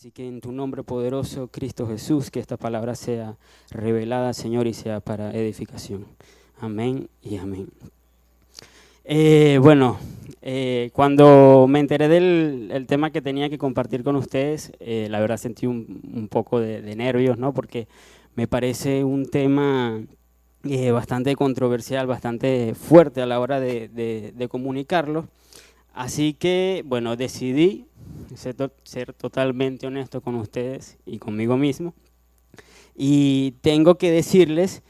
Así que en tu nombre poderoso, Cristo Jesús, que esta palabra sea revelada, Señor, y sea para edificación. Amén y amén. Cuando me enteré del tema que tenía que compartir con ustedes, la verdad sentí un poco de nervios, ¿no? Porque me parece un tema bastante controversial, bastante fuerte a la hora de comunicarlo. Así que, bueno, decidí ser totalmente honesto con ustedes y conmigo mismo. Y tengo que decirles,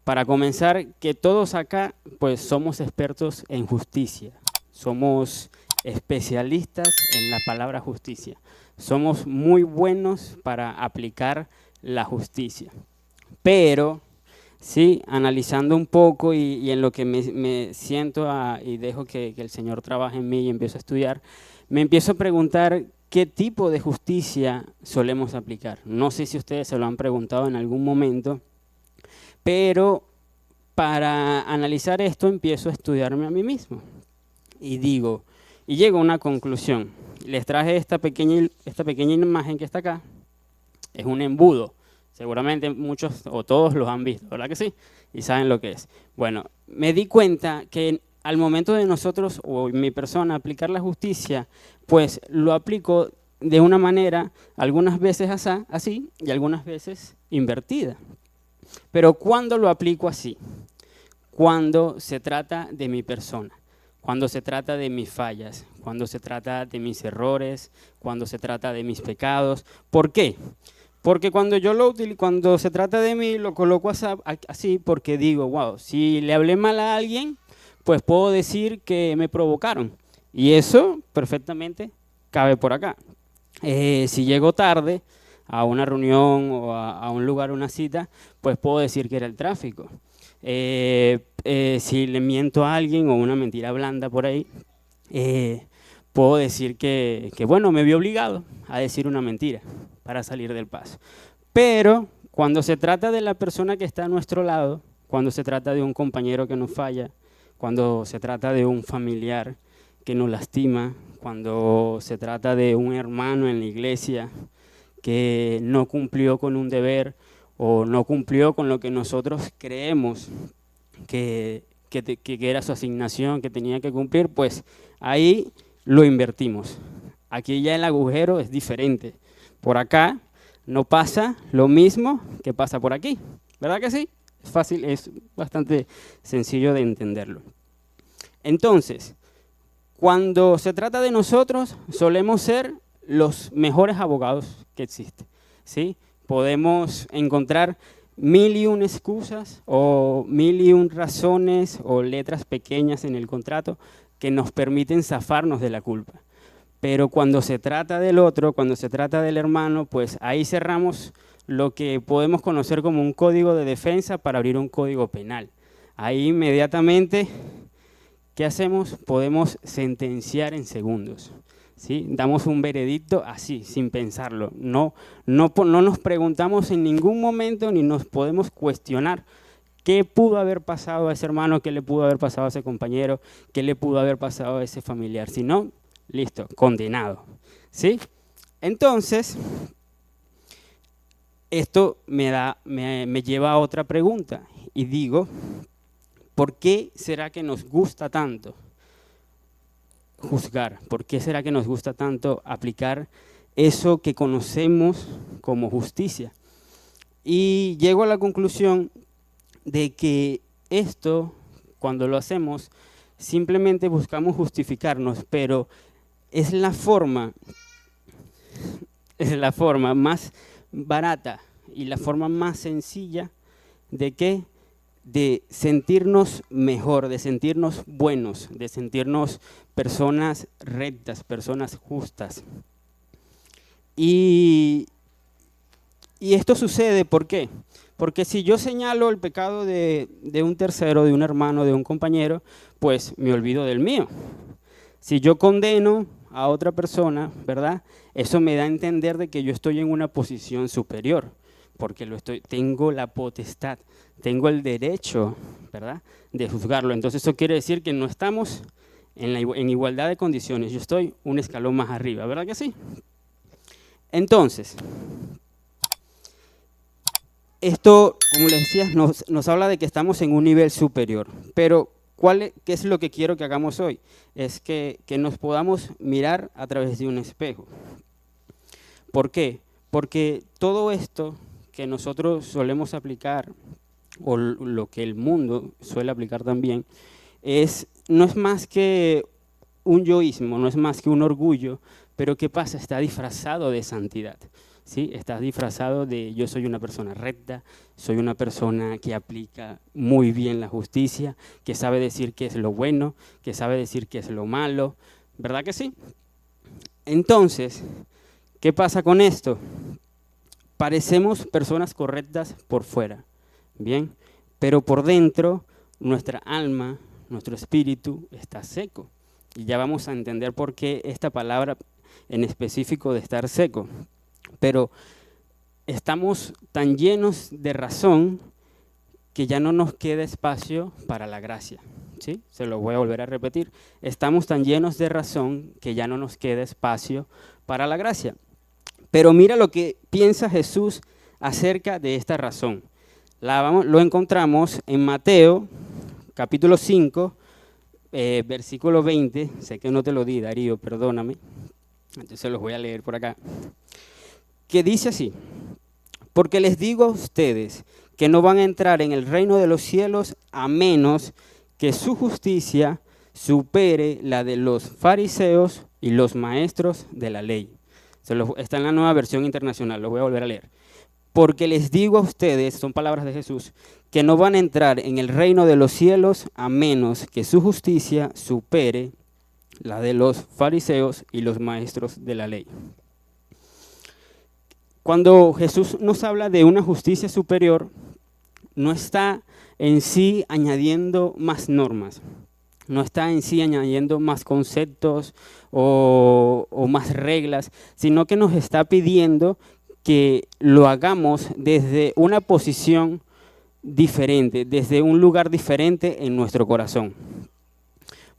para comenzar, que todos acá pues somos expertos en justicia. Somos especialistas en la palabra justicia. Somos muy buenos para aplicar la justicia. Pero, sí, analizando un poco y en lo que me siento y dejo que el Señor trabaje en mí y empiezo a estudiar, me empiezo a preguntar qué tipo de justicia solemos aplicar. No sé si ustedes se lo han preguntado en algún momento, pero para analizar esto empiezo a estudiarme a mí mismo y llego a una conclusión. Les traje esta pequeña imagen que está acá, es un embudo. Seguramente muchos o todos los han visto, ¿verdad que sí? Y saben lo que es. Bueno, me di cuenta que al momento de nosotros o mi persona aplicar la justicia, pues lo aplico de una manera, algunas veces así y algunas veces invertida. Pero ¿cuándo lo aplico así? Cuando se trata de mi persona, cuando se trata de mis fallas, cuando se trata de mis errores, cuando se trata de mis pecados. ¿Por qué? Porque cuando se trata de mí, lo coloco así porque digo, wow, si le hablé mal a alguien, pues puedo decir que me provocaron. Y eso perfectamente cabe por acá. Si llego tarde a una reunión o a un lugar, una cita, pues puedo decir que era el tráfico. Si le miento a alguien o una mentira blanda por ahí, puedo decir que, bueno, me vi obligado a decir una mentira para salir del paso. Pero cuando se trata de la persona que está a nuestro lado, cuando se trata de un compañero que nos falla, cuando se trata de un familiar que nos lastima, cuando se trata de un hermano en la iglesia que no cumplió con un deber o no cumplió con lo que nosotros creemos que era su asignación, que tenía que cumplir, pues ahí lo invertimos. Aquí ya el agujero es diferente. Por acá no pasa lo mismo que pasa por aquí. ¿Verdad que sí? Es fácil, es bastante sencillo de entenderlo. Entonces, cuando se trata de nosotros, solemos ser los mejores abogados que existen, ¿sí? Podemos encontrar 1001 excusas o 1001 razones o letras pequeñas en el contrato que nos permiten zafarnos de la culpa. Pero cuando se trata del otro, cuando se trata del hermano, pues ahí cerramos lo que podemos conocer como un código de defensa para abrir un código penal. Ahí inmediatamente, ¿qué hacemos? Podemos sentenciar en segundos, ¿sí? Damos un veredicto así, sin pensarlo. No nos preguntamos en ningún momento ni nos podemos cuestionar qué pudo haber pasado a ese hermano, qué le pudo haber pasado a ese compañero, qué le pudo haber pasado a ese familiar. Si no, listo, condenado, ¿sí? Entonces, esto me lleva a otra pregunta y digo, ¿por qué será que nos gusta tanto juzgar? ¿Por qué será que nos gusta tanto aplicar eso que conocemos como justicia? Y llego a la conclusión de que esto, cuando lo hacemos, simplemente buscamos justificarnos, pero es la forma más barata y la forma más sencilla de ¿qué? De sentirnos mejor, de sentirnos buenos, de sentirnos personas rectas, personas justas. Y esto sucede, ¿por qué? Porque si yo señalo el pecado de un tercero, de un hermano, de un compañero, pues me olvido del mío. Si yo condeno a otra persona, ¿verdad? Eso me da a entender de que yo estoy en una posición superior, porque tengo la potestad, tengo el derecho, ¿verdad?, de juzgarlo. Entonces eso quiere decir que no estamos en igualdad de condiciones. Yo estoy un escalón más arriba, ¿verdad que sí? Entonces, esto, como les decía, nos habla de que estamos en un nivel superior, pero ¿qué es lo que quiero que hagamos hoy? Es que nos podamos mirar a través de un espejo. ¿Por qué? Porque todo esto que nosotros solemos aplicar, o lo que el mundo suele aplicar también, no es más que un yoísmo, no es más que un orgullo, pero ¿qué pasa? Está disfrazado de santidad. ¿Sí? Está disfrazado de yo soy una persona recta, soy una persona que aplica muy bien la justicia, que sabe decir qué es lo bueno, que sabe decir qué es lo malo, ¿verdad que sí? Entonces, ¿qué pasa con esto? Parecemos personas correctas por fuera, ¿bien? Pero por dentro, nuestra alma, nuestro espíritu está seco. Y ya vamos a entender por qué esta palabra en específico de estar seco. Pero estamos tan llenos de razón que ya no nos queda espacio para la gracia. ¿Sí? Se lo voy a volver a repetir. Estamos tan llenos de razón que ya no nos queda espacio para la gracia. Pero mira lo que piensa Jesús acerca de esta razón. Lo encontramos en Mateo, capítulo 5, versículo 20. Sé que no te lo di, Darío, perdóname. Entonces los voy a leer por acá. Que dice así: porque les digo a ustedes que no van a entrar en el reino de los cielos a menos que su justicia supere la de los fariseos y los maestros de la ley. Está en la Nueva Versión Internacional, lo voy a volver a leer. Porque les digo a ustedes, son palabras de Jesús, que no van a entrar en el reino de los cielos a menos que su justicia supere la de los fariseos y los maestros de la ley. Cuando Jesús nos habla de una justicia superior, no está en sí añadiendo más normas, no está en sí añadiendo más conceptos o más reglas, sino que nos está pidiendo que lo hagamos desde una posición diferente, desde un lugar diferente en nuestro corazón.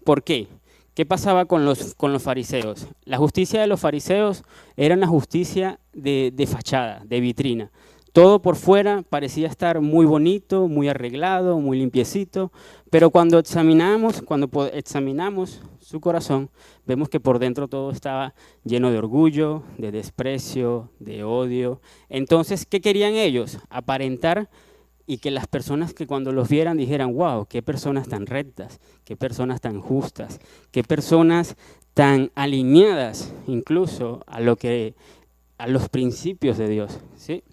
¿Por qué? ¿Qué pasaba con los fariseos? La justicia de los fariseos era una justicia de fachada, de vitrina. Todo por fuera parecía estar muy bonito, muy arreglado, muy limpiecito, pero cuando examinamos su corazón, vemos que por dentro todo estaba lleno de orgullo, de desprecio, de odio. Entonces, ¿qué querían ellos? Aparentar y que las personas que cuando los vieran dijeran, wow, qué personas tan rectas, qué personas tan justas, qué personas tan alineadas incluso a los principios de Dios, ¿sí?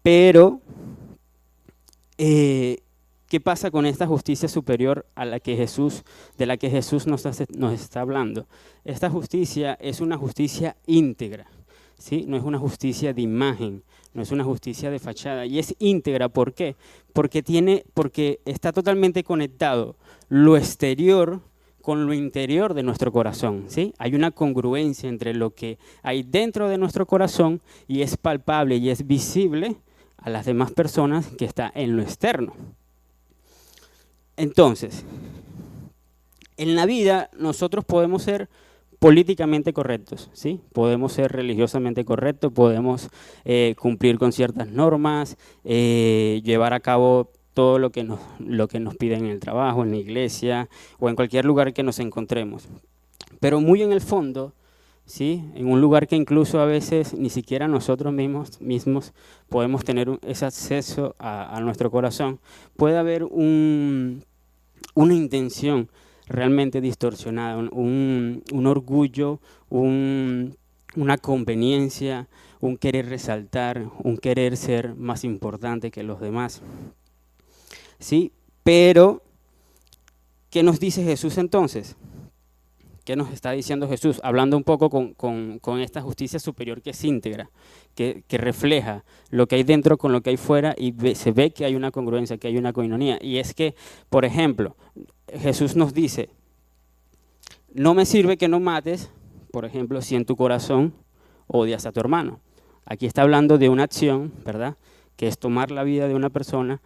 Pero, ¿qué pasa con esta justicia superior de la que Jesús nos está hablando? Esta justicia es una justicia íntegra, ¿sí? No es una justicia de imagen, no es una justicia de fachada, y es íntegra. ¿Por qué? Porque está totalmente conectado lo exterior con lo interior de nuestro corazón, ¿sí? Hay una congruencia entre lo que hay dentro de nuestro corazón y es palpable y es visible a las demás personas que está en lo externo. Entonces, en la vida nosotros podemos ser políticamente correctos, ¿sí? Podemos ser religiosamente correctos, podemos cumplir con ciertas normas, llevar a cabo todo lo que nos piden en el trabajo, en la iglesia o en cualquier lugar que nos encontremos. Pero muy en el fondo, ¿sí? En un lugar que incluso a veces ni siquiera nosotros mismos podemos tener ese acceso a nuestro corazón, puede haber una intención realmente distorsionada, un orgullo, una conveniencia, un querer resaltar, un querer ser más importante que los demás. ¿Sí? Pero, ¿qué nos dice Jesús entonces? ¿Qué nos está diciendo Jesús? Hablando un poco con esta justicia superior que es íntegra, que refleja lo que hay dentro con lo que hay fuera y se ve que hay una congruencia, que hay una coinonía. Y es que, por ejemplo, Jesús nos dice, no me sirve que no mates, por ejemplo, si en tu corazón odias a tu hermano. Aquí está hablando de una acción, ¿verdad? Que es tomar la vida de una persona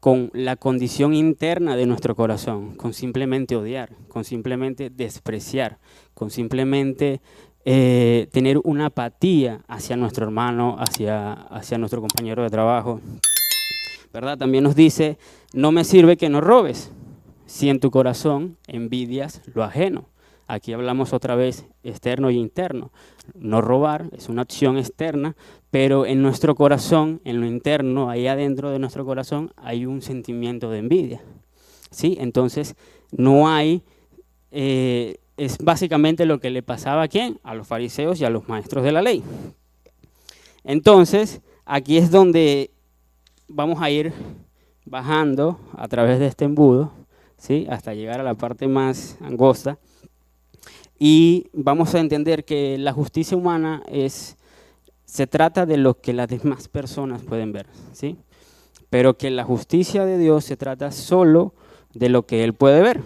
con la condición interna de nuestro corazón, con simplemente odiar, con simplemente despreciar, con simplemente tener una apatía hacia nuestro hermano, hacia nuestro compañero de trabajo, ¿verdad? También nos dice, no me sirve que no robes, si en tu corazón envidias lo ajeno. Aquí hablamos otra vez externo y interno. No robar es una acción externa, pero en nuestro corazón, en lo interno, ahí adentro de nuestro corazón, hay un sentimiento de envidia, ¿sí? Entonces, no hay... es básicamente lo que le pasaba ¿a quién? A los fariseos y a los maestros de la ley. Entonces, aquí es donde vamos a ir bajando a través de este embudo, ¿sí? Hasta llegar a la parte más angosta. Y vamos a entender que la justicia humana se trata de lo que las demás personas pueden ver, ¿sí? Pero que la justicia de Dios se trata solo de lo que Él puede ver.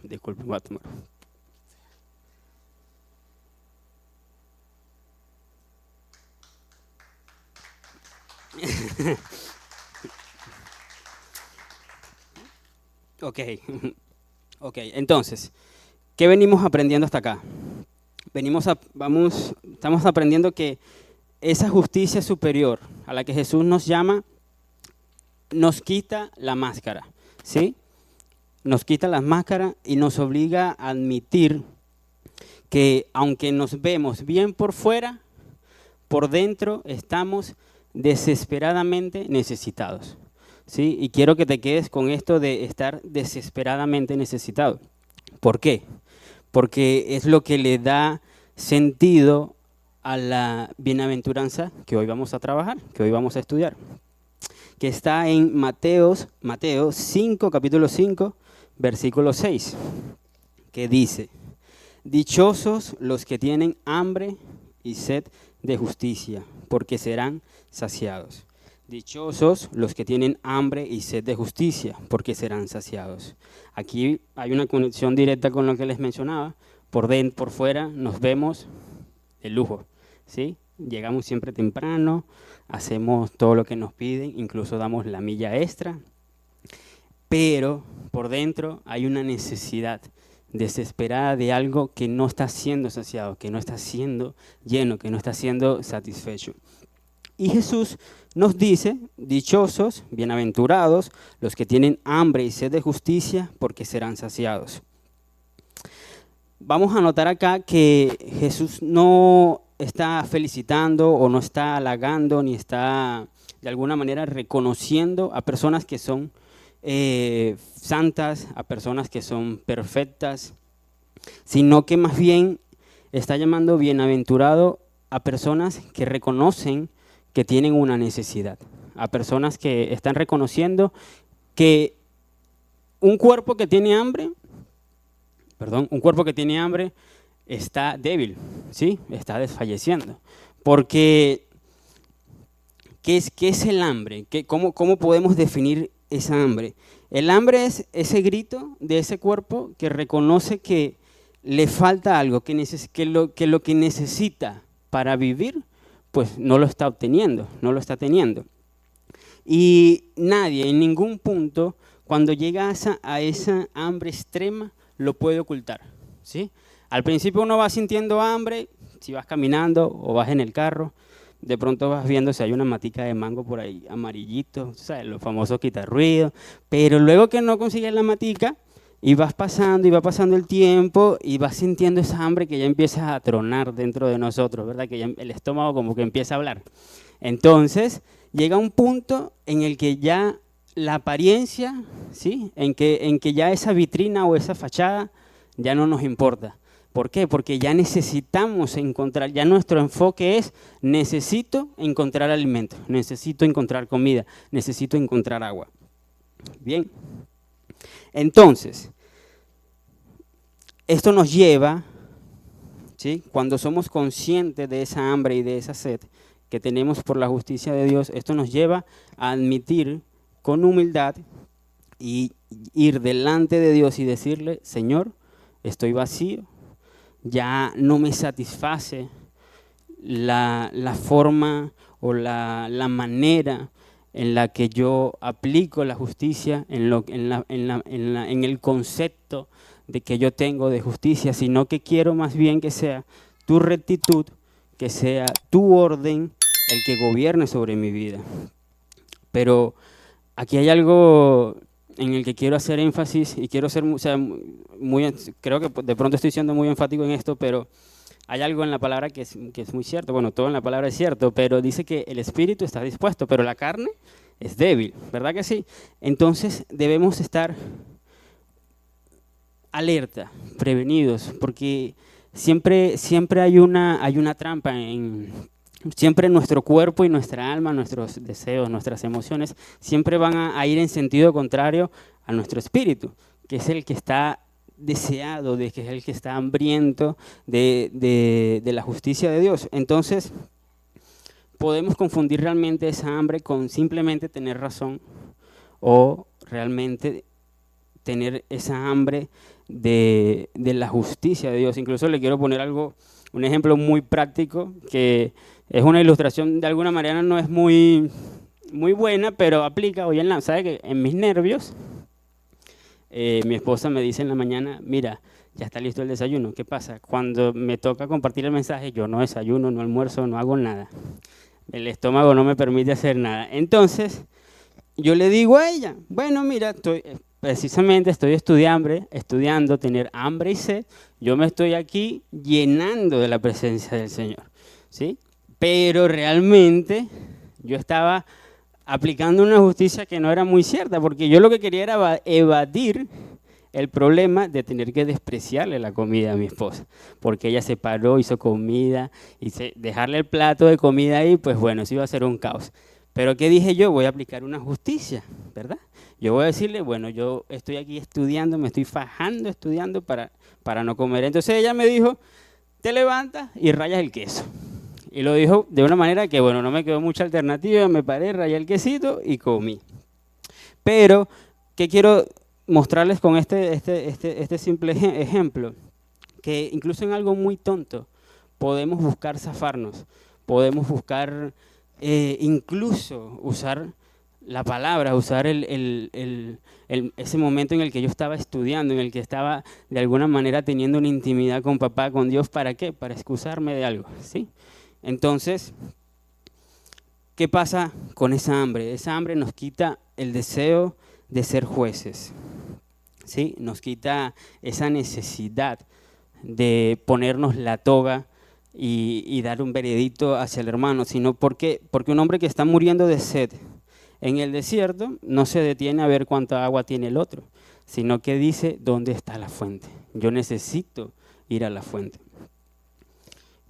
Disculpen, voy a tomar. Ok, entonces, ¿qué venimos aprendiendo hasta acá? Estamos aprendiendo que esa justicia superior a la que Jesús nos llama, nos quita la máscara, ¿sí? Nos quita la máscara y nos obliga a admitir que aunque nos vemos bien por fuera, por dentro estamos desesperadamente necesitados, ¿sí? Y quiero que te quedes con esto de estar desesperadamente necesitado. ¿Por qué? Porque es lo que le da sentido a la bienaventuranza que hoy vamos a trabajar, que hoy vamos a estudiar, que está en Mateo 5, capítulo 5, versículo 6, que dice, dichosos los que tienen hambre y sed de justicia, porque serán saciados. Dichosos los que tienen hambre y sed de justicia, porque serán saciados. Aquí hay una conexión directa con lo que les mencionaba. Por fuera nos vemos de lujo, ¿sí? Llegamos siempre temprano, hacemos todo lo que nos piden, incluso damos la milla extra. Pero por dentro hay una necesidad desesperada de algo que no está siendo saciado, que no está siendo lleno, que no está siendo satisfecho. Y Jesús nos dice, dichosos, bienaventurados, los que tienen hambre y sed de justicia, porque serán saciados. Vamos a notar acá que Jesús no está felicitando o no está halagando ni está de alguna manera reconociendo a personas que son santas, a personas que son perfectas, sino que más bien está llamando bienaventurado a personas que reconocen que tienen una necesidad, a personas que están reconociendo que un cuerpo que tiene hambre está débil, ¿sí? Está desfalleciendo. Porque, ¿qué es el hambre? ¿Cómo podemos definir esa hambre? El hambre es ese grito de ese cuerpo que reconoce que le falta algo, que lo que necesita para vivir, pues no lo está obteniendo, no lo está teniendo. Y nadie, en ningún punto, cuando llega a esa hambre extrema, lo puede ocultar, ¿sí? Al principio uno va sintiendo hambre, si vas caminando o vas en el carro, de pronto vas viendo si hay una matica de mango por ahí amarillito, ¿sabes? Los famosos quitarruidos, pero luego que no consigues la matica y vas pasando y va pasando el tiempo y vas sintiendo esa hambre que ya empieza a tronar dentro de nosotros, ¿verdad? Que ya el estómago como que empieza a hablar. Entonces llega un punto en el que ya la apariencia, ¿sí? En que ya esa vitrina o esa fachada ya no nos importa. ¿Por qué? Porque ya necesitamos encontrar, ya nuestro enfoque es, necesito encontrar alimento, necesito encontrar comida, necesito encontrar agua. Bien, entonces, esto nos lleva, ¿sí? Cuando somos conscientes de esa hambre y de esa sed que tenemos por la justicia de Dios, esto nos lleva a admitir con humildad y ir delante de Dios y decirle, Señor, estoy vacío, ya no me satisface la forma o la manera en la que yo aplico la justicia en el concepto de que yo tengo de justicia, sino que quiero más bien que sea tu rectitud, que sea tu orden el que gobierne sobre mi vida. Pero aquí hay algo en el que quiero hacer énfasis y quiero ser, o sea, creo que de pronto estoy siendo muy enfático en esto, pero hay algo en la palabra que es muy cierto. Bueno, todo en la palabra es cierto, pero dice que el espíritu está dispuesto, pero la carne es débil, ¿verdad que sí? Entonces debemos estar alerta, prevenidos, porque siempre hay una trampa siempre nuestro cuerpo y nuestra alma, nuestros deseos, nuestras emociones, siempre van a ir en sentido contrario a nuestro espíritu, que es el que está deseado, que es el que está hambriento de la justicia de Dios. Entonces, podemos confundir realmente esa hambre con simplemente tener razón o realmente tener esa hambre de la justicia de Dios. Incluso le quiero poner un ejemplo muy práctico, que es una ilustración, de alguna manera no es muy buena, pero aplica hoy en la, ¿sabe que en mis nervios? Mi esposa me dice en la mañana, mira, ya está listo el desayuno. ¿Qué pasa? Cuando me toca compartir el mensaje, yo no desayuno, no almuerzo, no hago nada. El estómago no me permite hacer nada. Entonces, yo le digo a ella, bueno, mira, precisamente estoy estudiando, tener hambre y sed. Yo me estoy aquí llenando de la presencia del Señor, ¿sí? Pero realmente yo estaba aplicando una justicia que no era muy cierta, porque yo lo que quería era evadir el problema de tener que despreciarle la comida a mi esposa, porque ella se paró, hizo comida, y dejarle el plato de comida ahí, pues bueno, eso iba a ser un caos. Pero ¿qué dije yo? Voy a aplicar una justicia, ¿verdad? Yo voy a decirle, bueno, yo estoy aquí estudiando, me estoy fajando estudiando para no comer. Entonces ella me dijo, te levantas y rayas el queso. Y lo dijo de una manera que, bueno, no me quedó mucha alternativa, me paré, rayé el quesito y comí. Pero, ¿qué quiero mostrarles con este simple ejemplo? Que incluso en algo muy tonto podemos buscar zafarnos, podemos buscar incluso usar la palabra, usar ese momento en el que yo estaba estudiando, en el que estaba de alguna manera teniendo una intimidad con papá, con Dios. ¿Para qué? Para excusarme de algo, ¿sí? Entonces, ¿qué pasa con esa hambre? Esa hambre nos quita el deseo de ser jueces, ¿sí? Nos quita esa necesidad de ponernos la toga y dar un veredicto hacia el hermano, sino porque un hombre que está muriendo de sed en el desierto no se detiene a ver cuánta agua tiene el otro, sino que dice, ¿dónde está la fuente? Yo necesito ir a la fuente.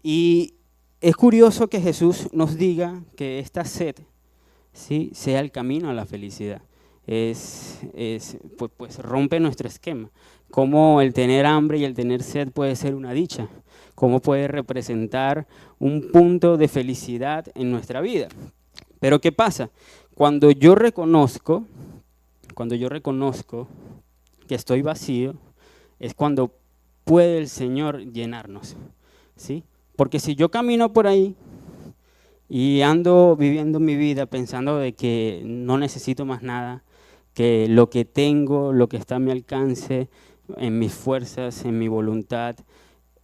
Y es curioso que Jesús nos diga que esta sed, ¿sí?, sea el camino a la felicidad. Pues rompe nuestro esquema. Cómo el tener hambre y el tener sed puede ser una dicha. Cómo puede representar un punto de felicidad en nuestra vida. Pero ¿qué pasa? Cuando yo reconozco que estoy vacío, es cuando puede el Señor llenarnos, ¿sí? Porque si yo camino por ahí y ando viviendo mi vida pensando de que no necesito más nada, que lo que tengo, lo que está a mi alcance, en mis fuerzas, en mi voluntad,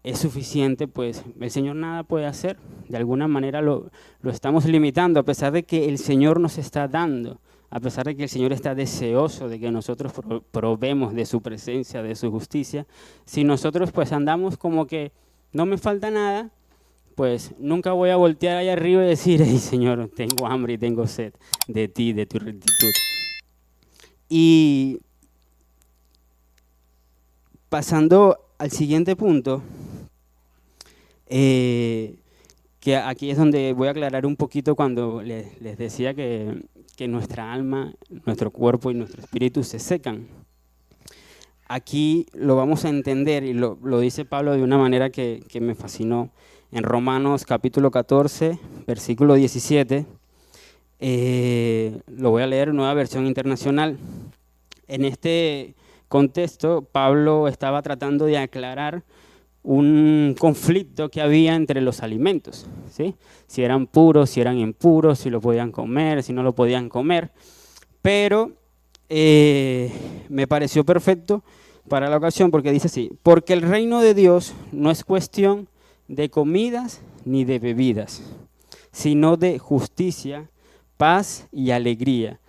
es suficiente, pues el Señor nada puede hacer. De alguna manera lo estamos limitando, a pesar de que el Señor nos está dando, a pesar de que el Señor está deseoso de que nosotros probemos de su presencia, de su justicia. Si nosotros pues andamos como que no me falta nada, pues nunca voy a voltear allá arriba y decir, hey Señor, tengo hambre y tengo sed de ti, de tu rectitud. Y pasando al siguiente punto, que aquí es donde voy a aclarar un poquito cuando les decía que nuestra alma, nuestro cuerpo y nuestro espíritu se secan. Aquí lo vamos a entender y lo dice Pablo de una manera que me fascinó. En Romanos capítulo 14, versículo 17, lo voy a leer, Nueva Versión Internacional. En este contexto, Pablo estaba tratando de aclarar un conflicto que había entre los alimentos, ¿sí? Si eran puros, si eran impuros, si lo podían comer, si no lo podían comer. Pero me pareció perfecto para la ocasión porque dice así: porque el reino de Dios no es cuestión de comidas ni de bebidas, sino de justicia, paz y alegría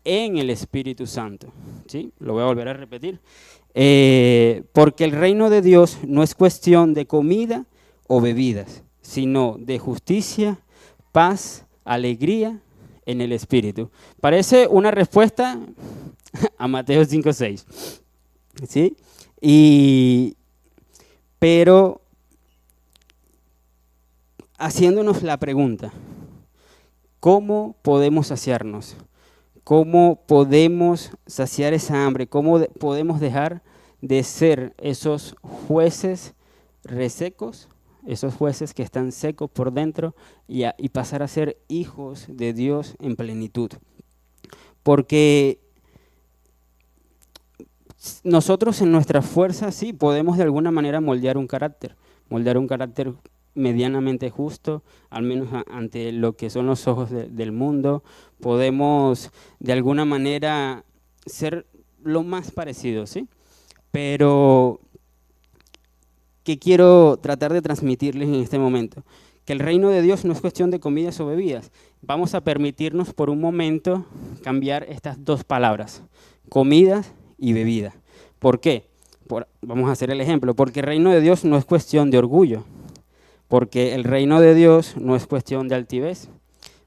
en el Espíritu Santo. ¿Sí? Lo voy a volver a repetir. Porque el reino de Dios no es cuestión de comida o bebidas, sino de justicia, paz, alegría en el Espíritu. Parece una respuesta a Mateo 5:6, ¿sí? Pero haciéndonos la pregunta, ¿cómo podemos saciarnos? ¿Cómo podemos saciar esa hambre? ¿Cómo podemos dejar de ser esos jueces resecos, esos jueces que están secos por dentro y pasar a ser hijos de Dios en plenitud? Porque nosotros en nuestra fuerza sí podemos de alguna manera moldear un carácter medianamente justo, al menos ante lo que son los ojos del mundo. Podemos de alguna manera ser lo más parecido, ¿sí? Pero, ¿qué quiero tratar de transmitirles en este momento? Que el reino de Dios no es cuestión de comidas o bebidas. Vamos a permitirnos por un momento cambiar estas dos palabras, comidas y bebida. ¿Por qué? Vamos a hacer el ejemplo. Porque el reino de Dios no es cuestión de orgullo. Porque el reino de Dios no es cuestión de altivez.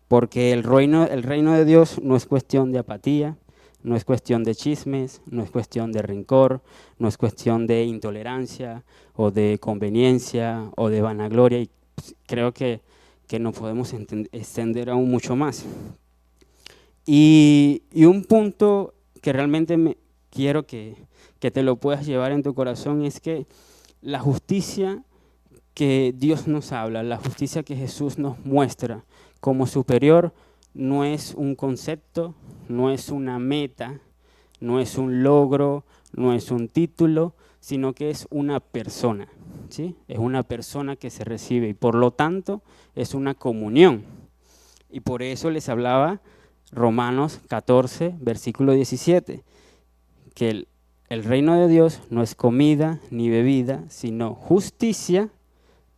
Porque el reino de Dios no es cuestión de apatía, no es cuestión de chismes, no es cuestión de rencor, no es cuestión de intolerancia o de conveniencia o de vanagloria. Y creo que nos podemos extender aún mucho más. Y un punto que realmente quiero que te lo puedas llevar en tu corazón es que la justicia que Dios nos habla, la justicia que Jesús nos muestra como superior, no es un concepto, no es una meta, no es un logro, no es un título, sino que es una persona, ¿sí? Es una persona que se recibe y por lo tanto es una comunión. Y por eso les hablaba Romanos 14, versículo 17, que el reino de Dios no es comida ni bebida, sino justicia,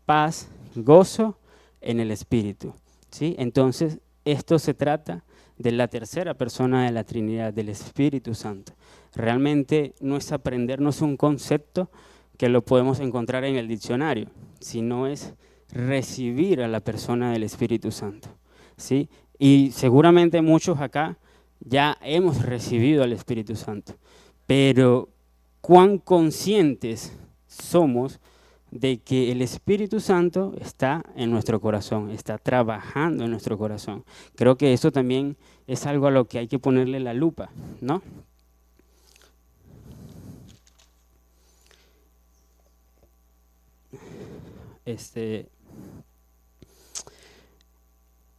paz, gozo en el Espíritu, ¿sí? Entonces, esto se trata de la tercera persona de la Trinidad, del Espíritu Santo. Realmente no es aprendernos un concepto que lo podemos encontrar en el diccionario, sino es recibir a la persona del Espíritu Santo, ¿sí? Y seguramente muchos acá ya hemos recibido al Espíritu Santo, pero ¿cuán conscientes somos de que el Espíritu Santo está en nuestro corazón, está trabajando en nuestro corazón? Creo que eso también es algo a lo que hay que ponerle la lupa, ¿no?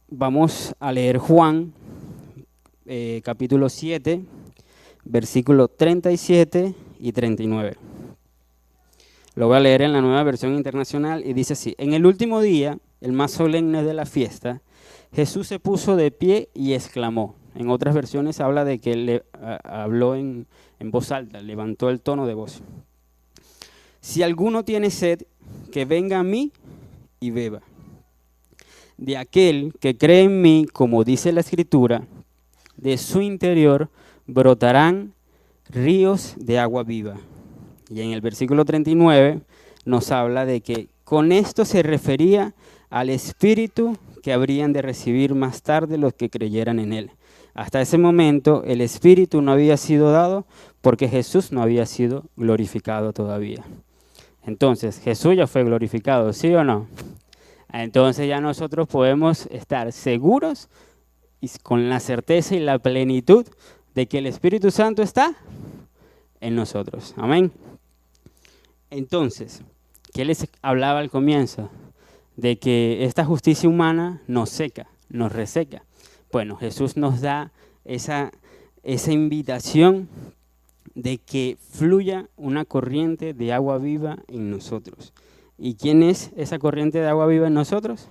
Vamos a leer Juan, capítulo 7, versículos 37 y 39. Lo voy a leer en la Nueva Versión Internacional y dice así: en el último día, el más solemne de la fiesta, Jesús se puso de pie y exclamó. En otras versiones habla de que él habló en voz alta, levantó el tono de voz. Si alguno tiene sed, que venga a mí y beba. De aquel que cree en mí, como dice la Escritura, de su interior brotarán ríos de agua viva. Y en el versículo 39 nos habla de que con esto se refería al Espíritu que habrían de recibir más tarde los que creyeran en él. Hasta ese momento el Espíritu no había sido dado porque Jesús no había sido glorificado todavía. Entonces, Jesús ya fue glorificado, ¿sí o no? Entonces ya nosotros podemos estar seguros y con la certeza y la plenitud de que el Espíritu Santo está en nosotros. Amén. Entonces, ¿qué les hablaba al comienzo? De que esta justicia humana nos seca, nos reseca. Bueno, Jesús nos da esa invitación de que fluya una corriente de agua viva en nosotros. ¿Y quién es esa corriente de agua viva en nosotros?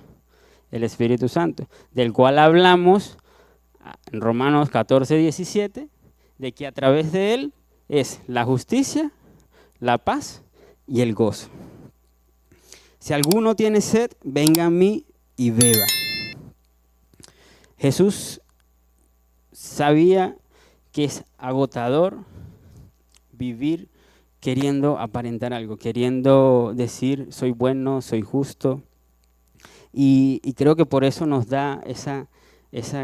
El Espíritu Santo, del cual hablamos en Romanos 14:17, de que a través de él es la justicia, la paz y el gozo. Si alguno tiene sed, venga a mí y beba. Jesús sabía que es agotador vivir queriendo aparentar algo, queriendo decir soy bueno, soy justo. Y creo que por eso nos da esa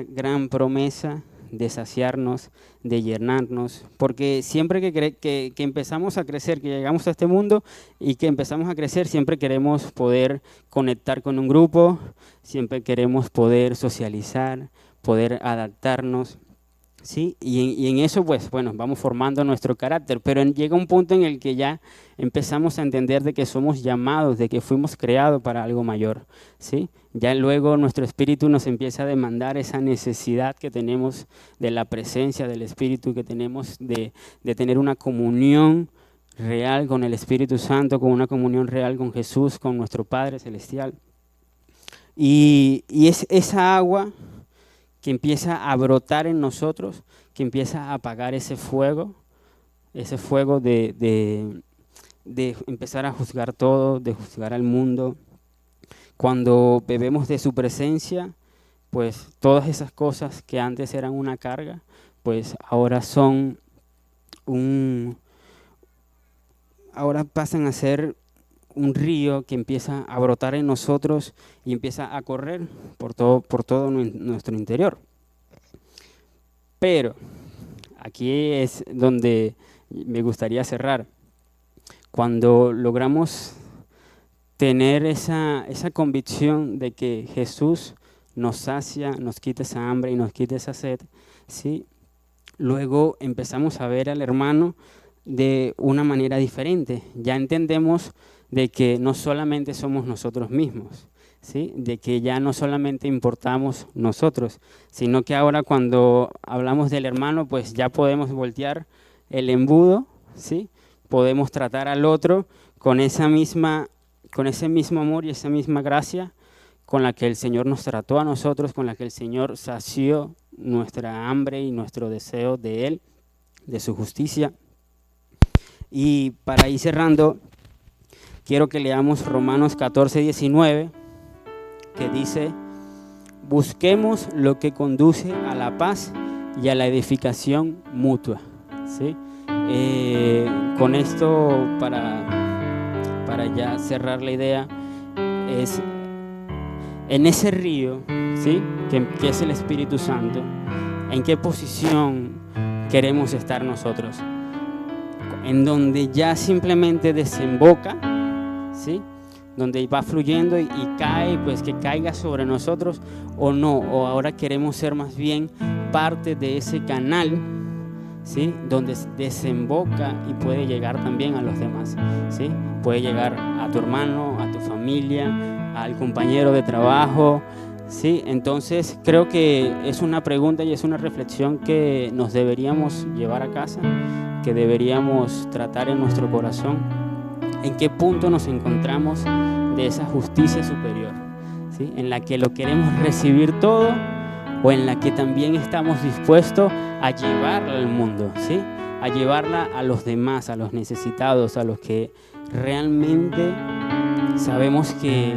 gran promesa de saciarnos, de llenarnos, porque siempre que empezamos a crecer, que llegamos a este mundo y que empezamos a crecer, siempre queremos poder conectar con un grupo, siempre queremos poder socializar, poder adaptarnos, ¿sí? Y en eso, pues, bueno, vamos formando nuestro carácter, pero llega un punto en el que ya empezamos a entender de que somos llamados, de que fuimos creados para algo mayor, ¿sí? Ya luego nuestro espíritu nos empieza a demandar esa necesidad que tenemos de la presencia del Espíritu, que tenemos de tener una comunión real con el Espíritu Santo, con una comunión real con Jesús, con nuestro Padre Celestial. Y es esa agua que empieza a brotar en nosotros, que empieza a apagar ese fuego de empezar a juzgar todo, de juzgar al mundo. Cuando bebemos de su presencia, pues todas esas cosas que antes eran una carga, pues ahora ahora pasan a ser un río que empieza a brotar en nosotros y empieza a correr por todo nuestro interior. Pero aquí es donde me gustaría cerrar. Cuando logramos tener esa convicción de que Jesús nos sacia, nos quita esa hambre y nos quita esa sed, ¿sí? Luego empezamos a ver al hermano de una manera diferente. Ya entendemos de que no solamente somos nosotros mismos, ¿sí? De que ya no solamente importamos nosotros, sino que ahora cuando hablamos del hermano, pues ya podemos voltear el embudo, ¿sí? Podemos tratar al otro con ese mismo amor y esa misma gracia con la que el Señor nos trató a nosotros, con la que el Señor sació nuestra hambre y nuestro deseo de Él, de su justicia. Y para ir cerrando, quiero que leamos Romanos 14:19, que dice: busquemos lo que conduce a la paz y a la edificación mutua, ¿sí? Con esto, para ya cerrar la idea, es en ese río, ¿sí? que es el Espíritu Santo, ¿en qué posición queremos estar nosotros? En donde ya simplemente desemboca, ¿sí? Donde va fluyendo y cae, pues que caiga sobre nosotros, o no, o ahora queremos ser más bien parte de ese canal, ¿sí? Donde desemboca y puede llegar también a los demás, ¿sí? Puede llegar a tu hermano, a tu familia, al compañero de trabajo, ¿sí? Entonces creo que es una pregunta y es una reflexión que nos deberíamos llevar a casa, que deberíamos tratar en nuestro corazón. ¿En qué punto nos encontramos de esa justicia superior? ¿Sí? En la que lo queremos recibir todo, o en la que también estamos dispuestos a llevarla al mundo, ¿sí? A llevarla a los demás, a los necesitados, a los que realmente sabemos que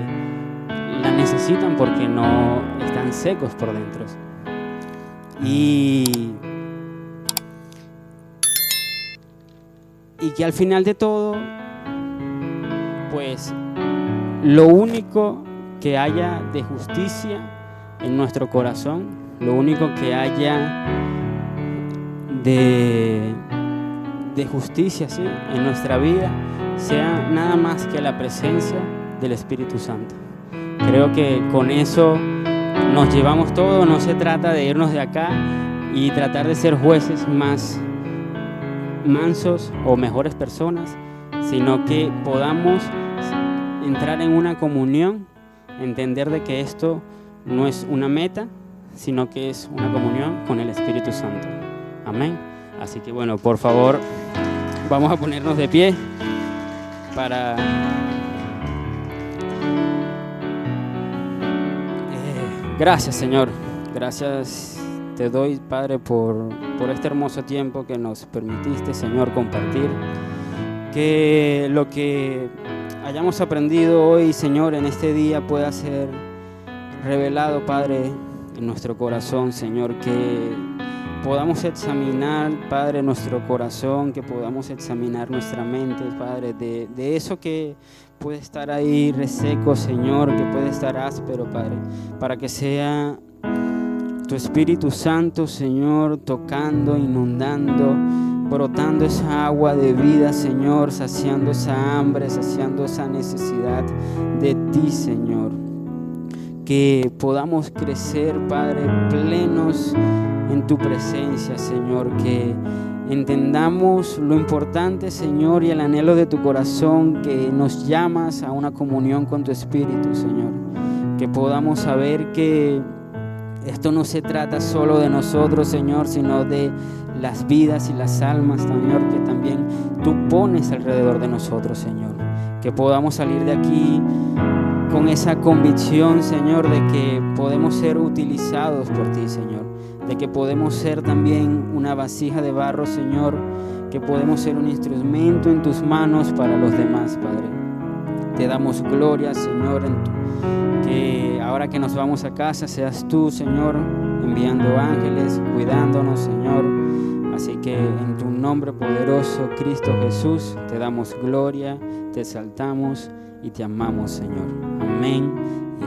la necesitan porque no están secos por dentro. Y que al final de todo, pues lo único que haya de justicia en nuestro corazón, lo único que haya de justicia, ¿sí? En nuestra vida, sea nada más que la presencia del Espíritu Santo. Creo que con eso nos llevamos todo. No se trata de irnos de acá y tratar de ser jueces más mansos o mejores personas, sino que podamos entrar en una comunión, entender de que esto no es una meta, sino que es una comunión con el Espíritu Santo. Amén. Así que bueno, por favor, vamos a ponernos de pie para Gracias, Señor. Gracias te doy, Padre, por este hermoso tiempo que nos permitiste, Señor, compartir. Que lo que hayamos aprendido hoy, Señor, en este día pueda ser revelado, Padre, en nuestro corazón, Señor. Que podamos examinar, Padre, nuestro corazón, que podamos examinar nuestra mente, Padre, de eso que puede estar ahí reseco, Señor, que puede estar áspero, Padre, para que sea tu Espíritu Santo, Señor, tocando, inundando, brotando esa agua de vida, Señor, saciando esa hambre, saciando esa necesidad de ti, Señor. Que podamos crecer, Padre, plenos en tu presencia, Señor. Que entendamos lo importante, Señor, y el anhelo de tu corazón, que nos llamas a una comunión con tu Espíritu, Señor. Que podamos saber que esto no se trata solo de nosotros, Señor, sino de las vidas y las almas, Señor, que también tú pones alrededor de nosotros, Señor. Que podamos salir de aquí con esa convicción, Señor, de que podemos ser utilizados por ti, Señor. De que podemos ser también una vasija de barro, Señor. Que podemos ser un instrumento en tus manos para los demás, Padre. Te damos gloria, Señor, que ahora que nos vamos a casa seas tú, Señor, enviando ángeles, cuidándonos, Señor. Así que en tu nombre poderoso, Cristo Jesús, te damos gloria, te exaltamos y te amamos, Señor. Amén y